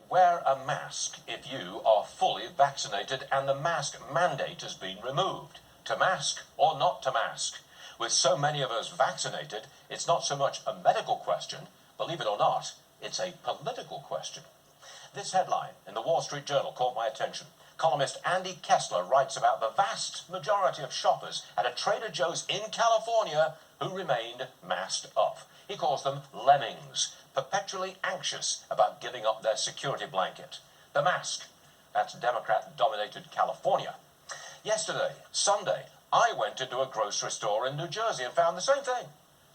wear a mask if you are fully vaccinated and the mask mandate has been removed. To mask or not to mask? With so many of us vaccinated, it's not so much a medical question, believe it or not, it's a political question. This headline in the Wall Street Journal caught my attention. Columnist Andy Kessler writes about the vast majority of shoppers at a Trader Joe's in California who remained masked up. He calls them lemmings, perpetually anxious about giving up their security blanket. The mask. That's Democrat-dominated California. Yesterday, Sunday, I went into a grocery store in New Jersey and found the same thing.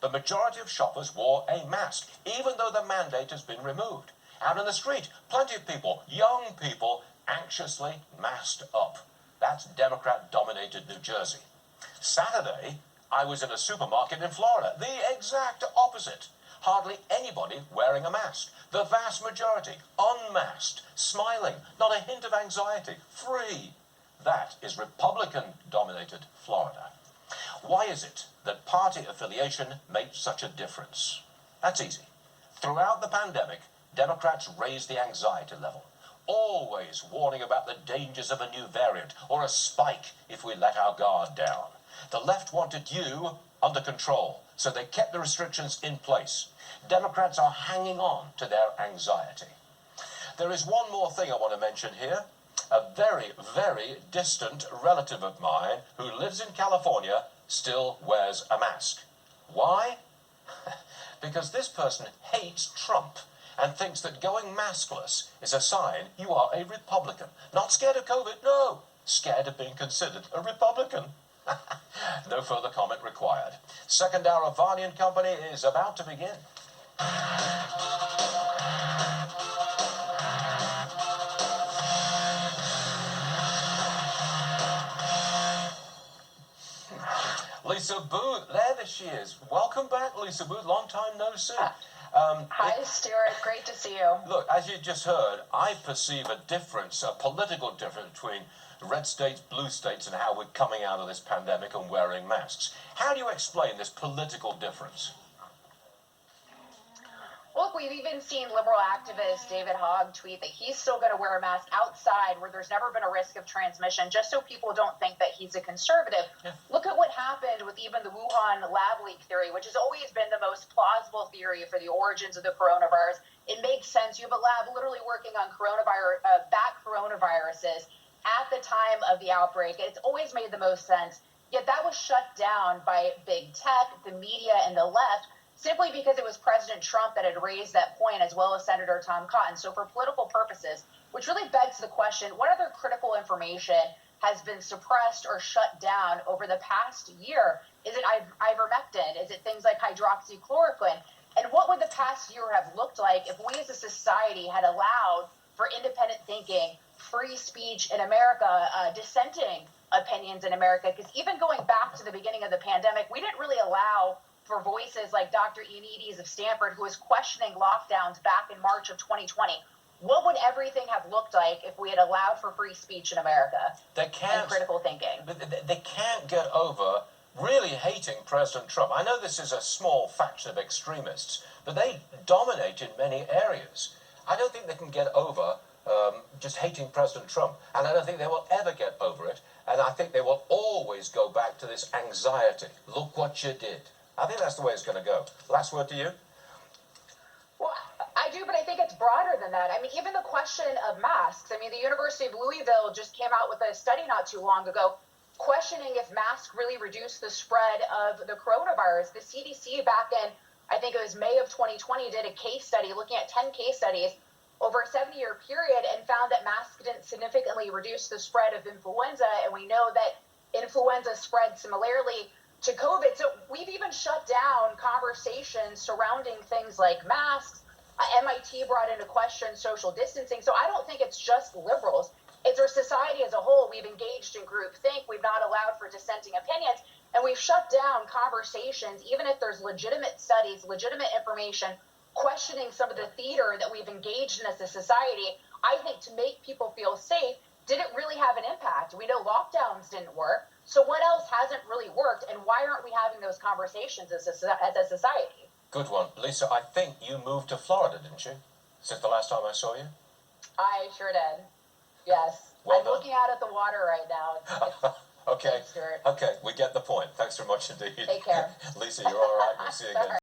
The majority of shoppers wore a mask, even though the mandate has been removed. Out in the street, plenty of people, young people, anxiously masked up. That's Democrat-dominated New Jersey. Saturday, I was in a supermarket in Florida. The exact opposite. Hardly anybody wearing a mask. The vast majority unmasked, smiling, not a hint of anxiety, free. That is Republican-dominated Florida. Why is it that party affiliation makes such a difference? That's easy. Throughout the pandemic, Democrats raised the anxiety level, always warning about the dangers of a new variant or a spike if we let our guard down. The left wanted you under control, so they kept the restrictions in place. Democrats are hanging on to their anxiety. There is one more thing I want to mention here. A very, very distant relative of mine who lives in California still wears a mask. Why? Because this person hates Trump and thinks that going maskless is a sign you are a Republican. Not scared of COVID, no. Scared of being considered a Republican. No further comment required. Second hour of Varney Company is about to begin. Lisa Boothe, there she is. Welcome back, Lisa Boothe. Long time no see. Hi, Stuart. Great to see you. Look, as you just heard, I perceive a difference, a political difference between red states, blue states, and how we're coming out of this pandemic and wearing masks. How do you explain this political difference? Look, we've even seen liberal activist David Hogg tweet that he's still going to wear a mask outside where there's never been a risk of transmission, just so people don't think that he's a conservative. Yeah. Look at what happened with even the Wuhan lab leak theory, which has always been the most plausible theory for the origins of the coronavirus. It makes sense. You have a lab literally working on bat coronaviruses at the time of the outbreak. It's always made the most sense. Yet that was shut down by big tech, the media, and the left, simply because it was President Trump that had raised that point, as well as Senator Tom Cotton. So for political purposes, which really begs the question, what other critical information has been suppressed or shut down over the past year? Is it ivermectin? Is it things like hydroxychloroquine? And what would the past year have looked like if we as a society had allowed for independent thinking, free speech in America, dissenting opinions in America? Because even going back to the beginning of the pandemic, we didn't really allow for voices like Dr. Ioannidis of Stanford, who was questioning lockdowns back in March of 2020. What would everything have looked like if we had allowed for free speech in America and critical thinking? They can't get over really hating President Trump. I know this is a small faction of extremists, but they dominate in many areas. I don't think they can get over just hating President Trump, and I don't think they will ever get over it, and I think they will always go back to this anxiety. Look what you did. I think that's the way it's going to go. Last word to you. Well, I do, but I think it's broader than that. I mean, even the question of masks. I mean, the University of Louisville just came out with a study not too long ago questioning if masks really reduce the spread of the coronavirus. The CDC back in, I think it was May of 2020, did a case study looking at 10 case studies over a 7-year period and found that masks didn't significantly reduce the spread of influenza. And we know that influenza spread similarly to COVID. So we've even shut down conversations surrounding things like masks. MIT brought into question social distancing. So I don't think it's just liberals. It's our society as a whole. We've engaged in groupthink. We've not allowed for dissenting opinions. And we've shut down conversations, even if there's legitimate studies, legitimate information, questioning some of the theater that we've engaged in as a society. I think to make people feel safe, did it really have an impact? We know lockdowns didn't work. So what else hasn't really worked, and why aren't we having those conversations as a society? Good one. Lisa, I think you moved to Florida, didn't you, since the last time I saw you? I sure did. Yes. Well I'm done. looking out at the water right now. Okay. Thanks, Stuart. Okay, we get the point. Thanks very much indeed. Take care. Lisa, you're all right. We'll see you again.